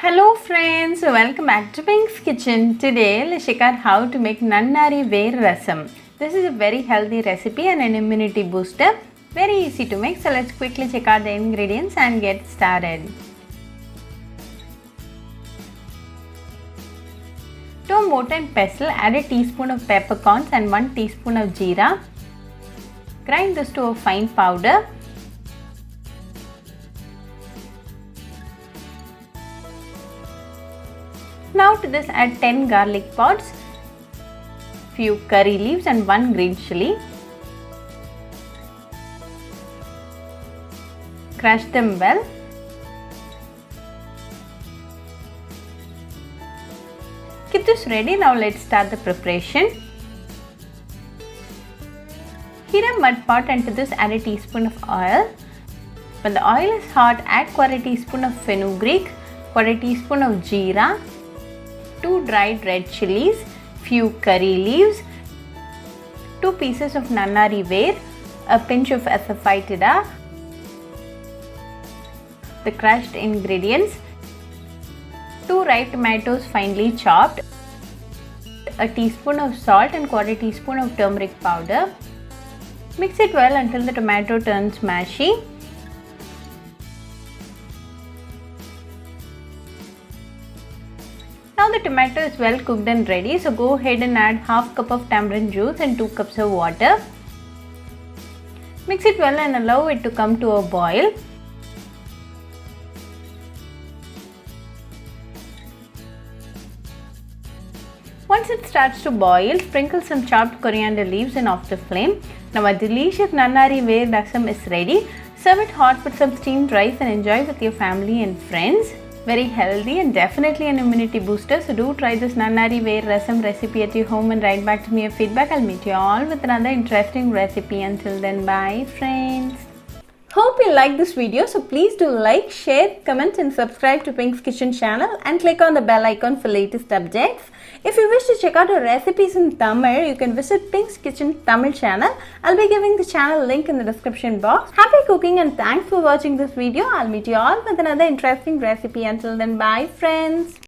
Hello friends, welcome back to Pink's Kitchen. Today let's check out how to make Nannari Rasam. This is a very healthy recipe and an immunity booster. Very easy to make, so let's quickly check out the ingredients and get started. To a mortar and pestle, add a teaspoon of peppercorns and 1 teaspoon of jeera. Grind this to a fine powder. Now to this add 10 garlic pods, few curry leaves and 1 green chilli. Crush them well. Keep this ready. Now let's start the preparation. Heat a mud pot and to this add a teaspoon of oil. When the oil is hot, add 1/4 teaspoon of fenugreek, 1/4 teaspoon of jeera, 2 dried red chillies, few curry leaves, 2 pieces of Nannari ware, a pinch of Asafoetida, the crushed ingredients, 2 ripe tomatoes finely chopped, a teaspoon of salt and 1/4 teaspoon of turmeric powder. Mix it well until the tomato turns mashy. Now the tomato is well cooked and ready, so go ahead and add half cup of tamarind juice and 2 cups of water. Mix it well and allow it to come to a boil. Once it starts to boil, sprinkle some chopped coriander leaves and off the flame. Now our delicious Nannari Rasam is ready. Serve it hot with some steamed rice and enjoy with your family and friends. Very healthy and definitely an immunity booster. So do try this Nannari Rasam recipe at your home and write back to me your feedback. I'll meet you all with another interesting recipe. Until then, bye friends. Hope you like this video, so please do like, share, comment and subscribe to Pink's Kitchen channel and click on the bell icon for latest updates. If you wish to check out our recipes in Tamil, you can visit Pink's Kitchen Tamil channel. I'll be giving the channel link in the description box. Happy cooking and thanks for watching this video. I'll meet you all with another interesting recipe. Until then, bye friends.